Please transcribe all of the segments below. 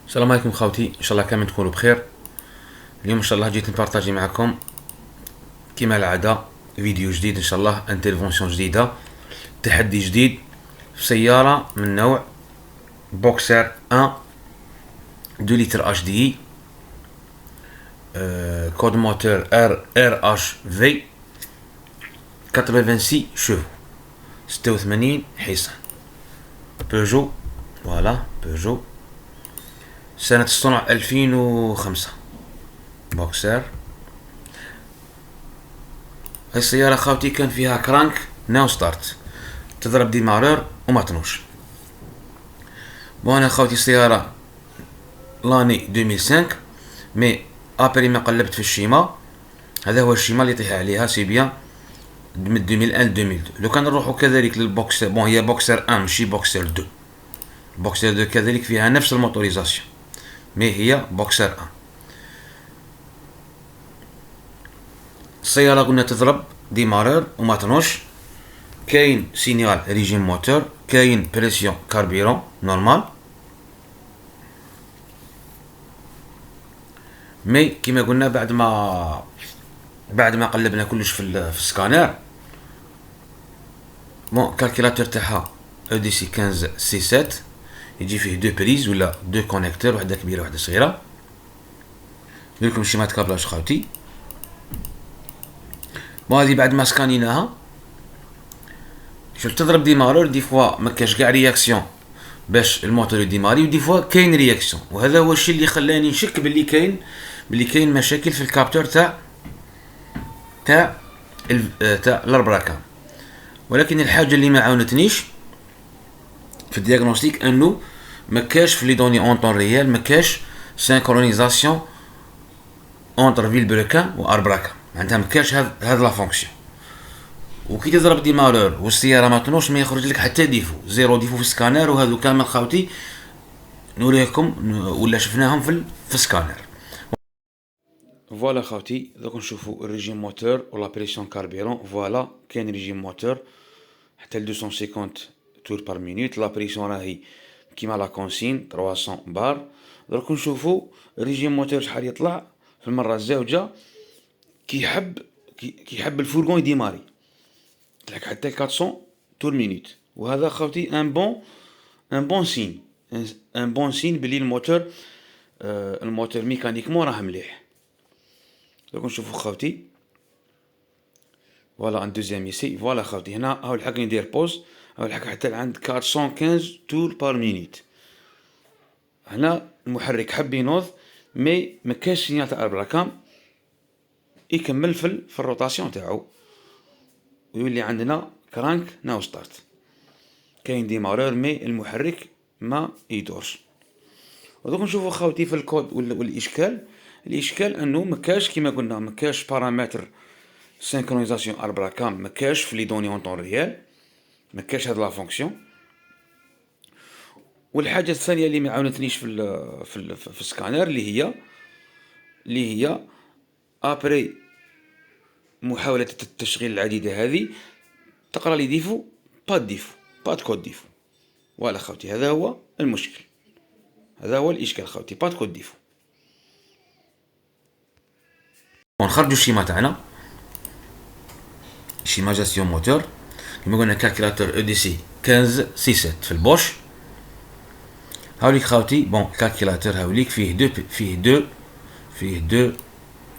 السلام عليكم خوتي، ان شاء الله كامل تكونوا بخير. اليوم ان شاء الله جيت نبارطاجي معكم كما العاده فيديو جديد، ان شاء الله انترفونسيون جديده، تحدي جديد في سياره من نوع بوكسر 1 2 لتر اش دي كود موتور ار اش في 86 شوفو 86 حصان بيجو. فوالا بيجو سنة الصنع 2005 بوكسر. هاي السيارة خاوتي كان فيها كرانك ناو ستارت، تضرب ديمارور وما تنوش. وانا خاوتي السيارة لاني 2005 مي ابري ما قلبت في الشيما، هذا هو الشيما اللي طيح عليها سي بيان من 2001 2002. لو كان نروحو كذلك للبوكسر، بون هي بوكسر 1 ماشي بوكسر 2. بوكسر 2 كذلك فيها نفس الموتوريزاسيون مي هي بوكسر 1. السيارة قلنا تضرب ديمارور وما تنوش، كاين سينيال ريجيم موتور، كاين بريسيون كاربيرون نورمال. مي كيما قلنا بعد ما قلبنا كلش في السكانر، بون كالكيلاتور تاعها او دي سي 15 سي 7 يجي فيه دو بريز ولا دو كونيكتور، وحده كبيره وحده صغيره. نديرلكم شيمات كابلاج خاوتي. بون هذه بعد ما سكانيناها شوف تضرب ديمارور، دي فوا ما كاش كاع رياكسيون باش الموتور يديماري، ودي فوا كاين رياكسيون، وهذا هو الشيء اللي خلاني نشك باللي كاين مشاكل في الكابتور تاع الاربراكام. ولكن الحاجه اللي ما عاونتنيش في الدياغنوستيك انه ما كاش في لي دوني اون طون ريال، ما كاش سينكرونيزاسيون اونتر فيلبروكان واربراكام، معناتها ما كاش هاد لا فونكسيون. وكي تضرب ديمارور والسياره ما تنوش ما يخرج لك حتى ديفو، زيرو ديفو في السكانر، وهذو كامل خاوتي نوريكم ولا شفناهم في السكانر. فوالا خاوتي دوك نشوفوا الريجيم موتور ولا بريسيون كاربيرون. فوالا كاين ريجيم موتور حتى ل 250 تور بار مينوت، لا بريسيون راهي كيما لا كونسين 300 بار. دوك نشوفوا الريجيم موتور شحال يطلع في المره الزوجه كي يحب الفورغون يديماري لك حتى 400 تور مينوت. وهذا خاوتي ان بون سين بلي الموتور ميكانيكمون راه مليح. دوك نشوفو خاوتي فوالا ان دوزيام ايسي. فوالا خاوتي هنا هاو الحق ندير بوز، هاو الحق حتى عند 415 تور بار مينوت. هنا المحرك حب ينوض مي مكاش سينيال تاع البراكام يكمل في الروتاسيون تاعو، ويولي عندنا كرانك ناو ستارت، كاين ديمارور مي المحرك ما يدورش. ودوك نشوفو خاوتي في الكود الاشكال انه مكاش كيما قلنا مكاش بارامتر سينكرونيزاسيون اربراكام، مكاش في لي دوني اون طون ريال، مكاش هاد لا فونكسيون. والحاجه الثانيه اللي ما عاونتنيش في السكانر اللي هي ابري محاوله التشغيل العديده هذه تقرا لي ديفو با كود ديفو. فوالا خاوتي هذا هو المشكل، هذا هو الاشكال خاوتي، با كود ديفو. ونخرجوا الشيما تاعنا، شيما جاستيون موتور كيما قلنا كالكيلاتور او دي سي 15 سي 7 في البوش. هاوليك خاوتي بون كالكيلاتور هاوليك فيه دو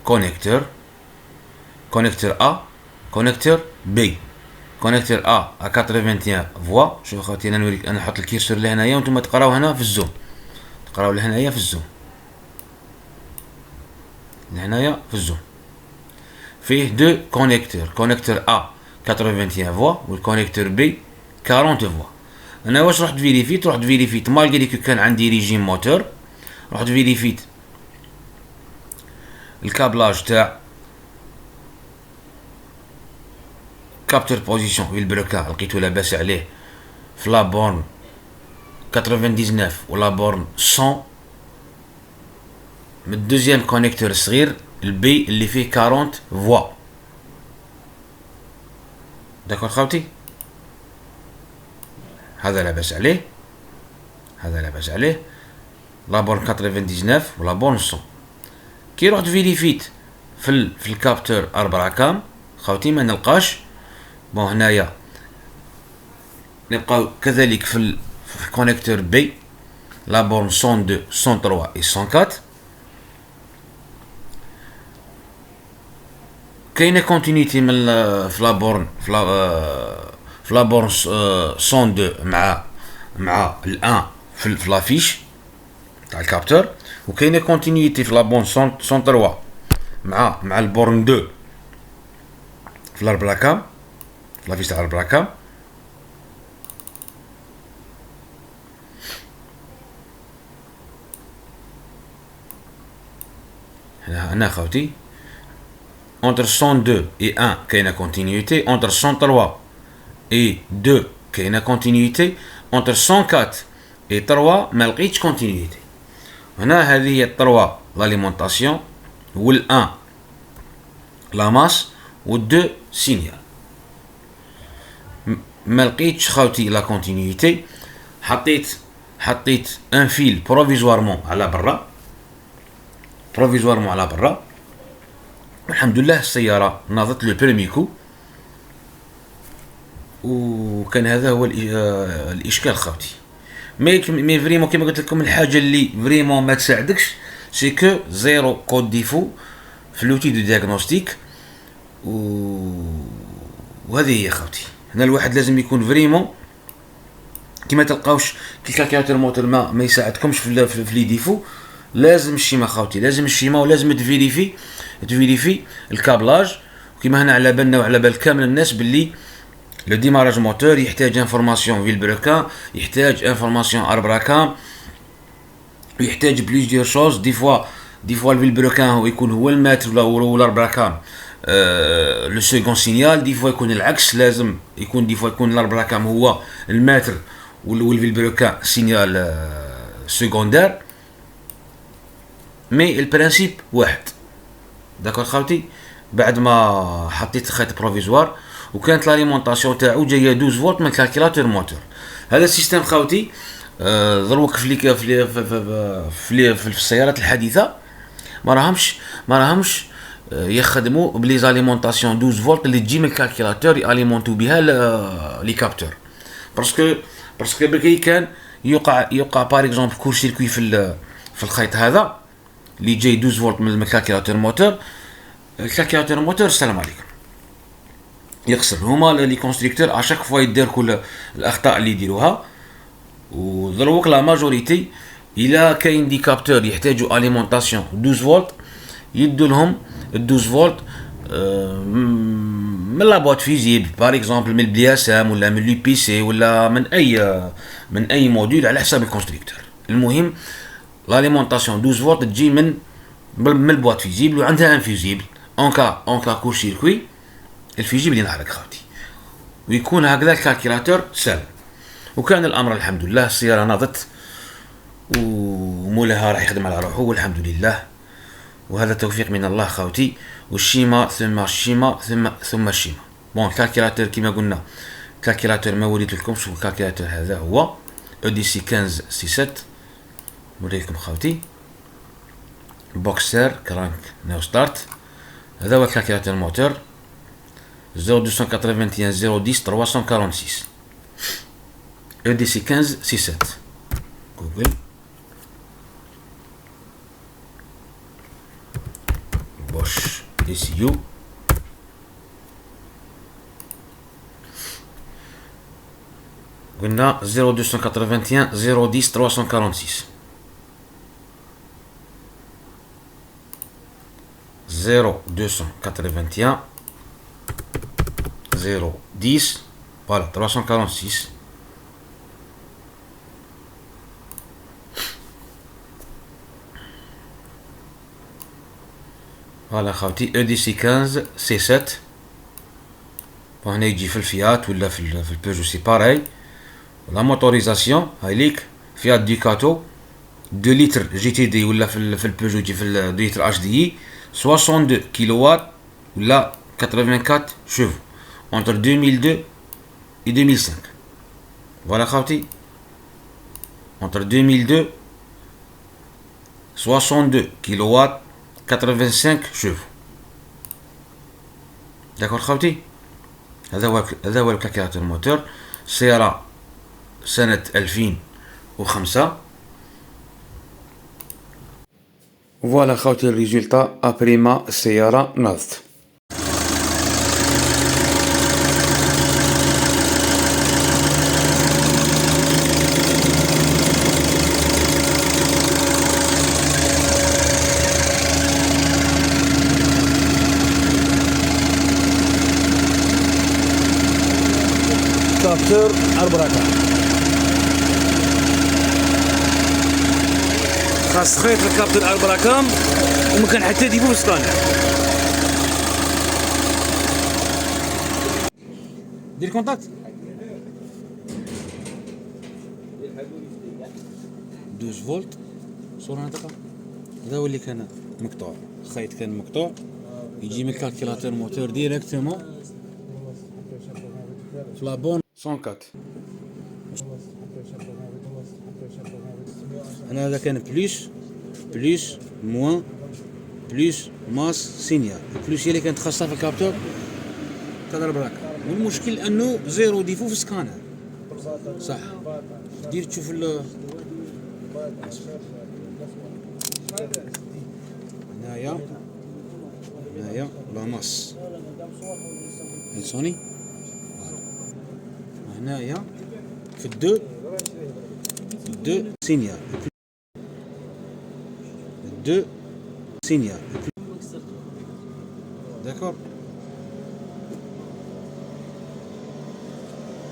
كونيكتور ا كونيكتور بي. كونيكتور ا 81 فوا. شوفوا خاوتي انا نوريك، انا نحط الكيرسور لهنايا وانتم تقراو هنا في الزوم، تقراو لهنايا في الزوم، لهنايا في الزوم فيه دو كونيكتور ا 81 فوا والكونيكتور بي 40 فوا. انا واش رحت فيريفيت مالغري كو كان عندي ريجيم موتور، رحت فيريفيت الكابلاج تاع كابتور بوزيسيون فيلبروكا، لقيتو لاباس عليه في لابورن 99 ولا بورن 100 من الدوزيام كونيكتور الصغير البي اللي فيه 40 فوا. داكور خاوتي، هذا لاباس عليه، هذا لاباس عليه. لا بورن 99 ولا بورن 100. كي رحت فيريفيت في الكابتور اربراكام خاوتي ما نلقاش. بون هنايا نبقاو كذلك في الكونيكتور بي لا بورن 102 103 و 104. كاينه كونتينيتي من في لا بورن في لا بورن 102 مع الان في لافيش تاع الكابتور، وكاينه كونتينيتي في لا بورن 103 مع البورن 2 في الاربلاكام في لافيش تاع الاربلاكام. هنا خوتي entre 102 et 1 كاينه continuité, entre 103 et 2 كاينه continuité, entre 104 et 3 ما لقيتش continuité. هنا هذه هي 3 l'alimentation وال 1 la masse وال 2 signal. ما لقيتش خاوتي لا continuité. حطيت ان فيل بروفيزوارمون على برا الحمد لله السيارة ناضت لو بريمي كو. وكان هذا هو الاشكال خاوتي. مي فريمون كيما قلت لكم الحاجه اللي فريمون ما تساعدكش سي كو زيرو كود ديفو في لوتي دو دياغنوستيك. وهذه هي خاوتي. هنا الواحد لازم يكون فريمون كيما تلقاوش كي الكالكيلاتور موتور ما يساعدكمش في لي ديفو. لازم الشيما خاوتي، لازم الشيما، ولازم تفيريفي الكابلاج. كيما هنا على بالنا وعلى بال كامل الناس باللي لو ديماراج موتور يحتاج انفورماسيون فيلبروكان، يحتاج انفورماسيون اربراكام، يحتاج بليزيور شوز. دي فوا الفيلبروكان هو يكون هو الماتر ولا الاربراكام لو سيكون سينيال. دي فوا يكون العكس، لازم يكون دي فوا يكون الاربراكام هو الماتر والفيلبروكان سينيال سيكوندير. مي البرانسيب واحد. داكور خاوتي. بعد ما حطيت خيط بروفيزوار وكانت لاليمونطاسيون تاعو جايه 12 فولت من الكالكيلاتور موتور. هذا السيستم خاوتي دروك في السيارات الحديثه ما راهمش يخدموا بلي زاليمونطاسيون 12 فولت اللي تجي من الكالكيلاتور ياليمونتو بها لي كابتور. باسكو بكي كان يوقع بار اكزومبل كور سيركوي في الخيط هذا اللي جاي 12 فولت من الكالكيلاتور موتور. الكالكيلاتور موتور السلام عليكم يخسر. هما لي كونستركتور اشاك فوا يدير كل الاخطاء اللي يديروها. ودروك لا ماجوريتي الى كاين دي كابتور يحتاجوا اليمونطاسيون 12 فولت يدوا لهم 12 فولت من لا بوات فيزيبل بار اكزومبل من البلياسام ولا من لي بي سي ولا من اي موديل على حساب الكونستركتور. المهم الاليمونطاسيون 12 فولت تجي من البوات فيزيبل وعندها ان فيزيبل اون كا كور سيركوي الفيزيبل ينحرق خاوتي ويكون هكذا الكالكيلاتور سالم. وكان الامر الحمد لله. السياره ناضت ومولاها راح يخدم على روحه والحمد لله. وهذا توفيق من الله خاوتي. والشيما ثم الشيما ثم الشيما. بون الكالكيلاتور كما قلنا كالكيلاتور ما وريت لكم. شوفوا الكالكيلاتور هذا هو EDC 1567 نوريكم خاوتي. بوكسر كرانك ناو ستارت. هذا هو الكالكيلاتور موتور 0281 010 346 EDC 1567 جوجل. بوش ECU قلنا 0281 010 346 0281 010 voilà 346. فوالا خاوتي EDC 15 C7. وهنا يجي في الفيات ولا في البيجو سي باراي. لا موتوريزاسيون هاي ليك فيات ديكاتو 2 لتر جي تي دي ولا في البيجو يجي في 2 لتر اش دي 62 كيلو وات ولا 84 شوفو entre 2002 et 2005. Voilà خاوتي entre 2002 62 كيلووات 85 شوف. داكور خوتي، هذا هو الكالكيلاتور موتور. السيارة سنة 2005. فوالا خوتي الريزولتا ابري ما السيارة ناضت. كابتور البراكة خاص خيط الكابتور البراكام ومكان حتى ديبو بسطانة. دير كونتاكت 12 فولت صورة نطقة. هذا هو اللي كان مقطوع، الخيط كان مقطوع يجي من الكالكيلاتور موتور ديريكتومون في لابون 104. هنا هذا كان بليس موان بليس ماس سينيال. البليس هي اللي كانت خاصة في الكابتور تاع البراكة، والمشكل انه زيرو ديفو في السكانر. صح دير تشوف هنايا لاماس هلسوني هنايا في الدو سينيال داكور.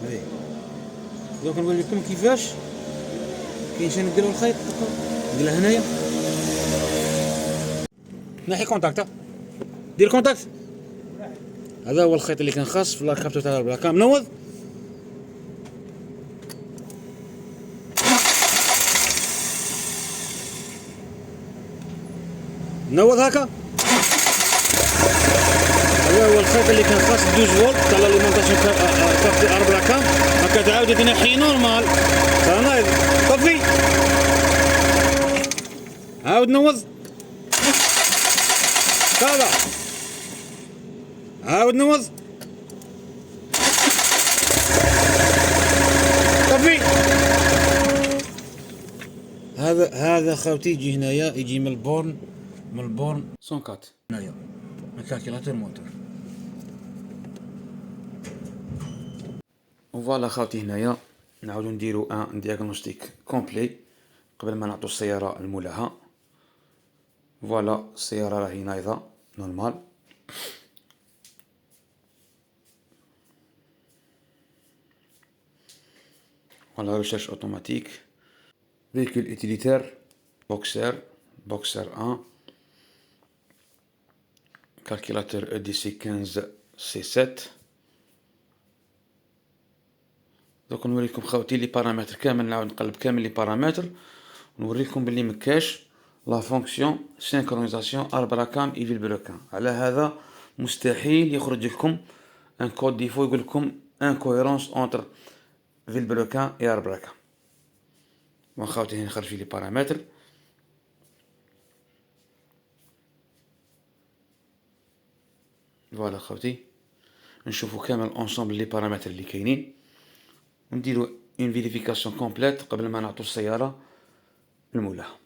هاي دوك نوريكم كيفاش كاين شنو نديرو الخيط. نديرها هنايا نحي كونتاكت، دير كونتاكت. هذا هو الخيط اللي كان خاص في الكابتور تاع البلاكا. منوض هكا. هذا هو الخيط اللي كان خاص 12 فولت تاع لاليمونطاسيون كابتور البلاكا. هكا تعاود تنحي نورمال صنايد. طفي عاود نوض كذا، عاود نوض طفي. هذا خوتي يجي هنايا، يجي من البورن 104 هنايا من كالكيلاتور موتور. وفوالا خوتي هنايا نعاودو نديرو ان دياغنوستيك كومبلي قبل ما نعطو السيارة لمولاها. فوالا السيارة راهي نايضة نورمال. فوالا ريشيرش اوتوماتيك فيكول اوتيليتير بوكسر 1 كالكيلاتور EDC 15 C7. دوك نوريكم خوتي لي بارامتر كامل، نعاود نقلب كامل لي بارامتر ونوريكم بلي مكاش لا فونكسيون سينكرونيزاسيون اربراكام اي فيلبروكان. على هذا مستحيل يخرج لكم ان كود ديفو يقول لكم انكويرونس اونتر فيلبروكان اي اربراكام. بون خوتي هنا نخرج في لي بارامتر. فوالا خوتي نشوفو كامل اونسومبل لي بارامتر اللي كاينين ونديرو اون فيريفيكاسيون كومبليت قبل ما نعطو السيارة لمولاها.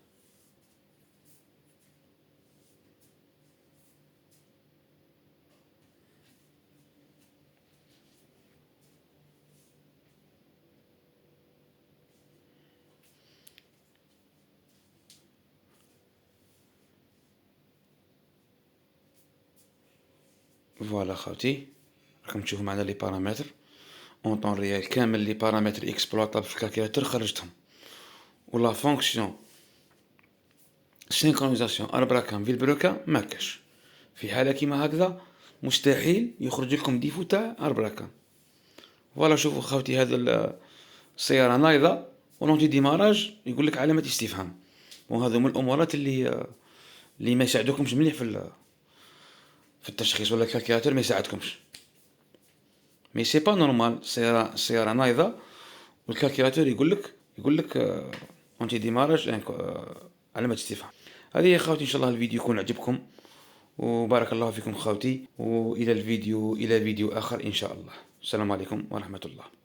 فوالا خوتي راكم تشوفو معنا لي بارامتر اون طون ريال كامل لي بارامتر اكسبلوطابل في الكالكيلاتور خرجتهم. ولا فونكسيون سينكرونيزاسيون اربراكام فيلبروكان ماكاش. في حالة كيما هكذا مستحيل يخرج لكم ديفو تاع اربراكام. فوالا شوفوا خوتي هذا السيارة نايضة ولونتي ديماراج يقول لك علامة استفهام. وهذا من الامورات اللي ما يساعدوكمش مليح في التشخيص، ولا الكالكيلاتور ما يساعدكمش. مي سي با نورمال السيارة نايضة والكالكيلاتور يقول لك اونتي ديماراج علامة استفهام. هذه يا خوتي إن شاء الله الفيديو يكون عجبكم، وبارك الله فيكم خوتي، وإلى الفيديو إلى فيديو آخر إن شاء الله. السلام عليكم ورحمة الله.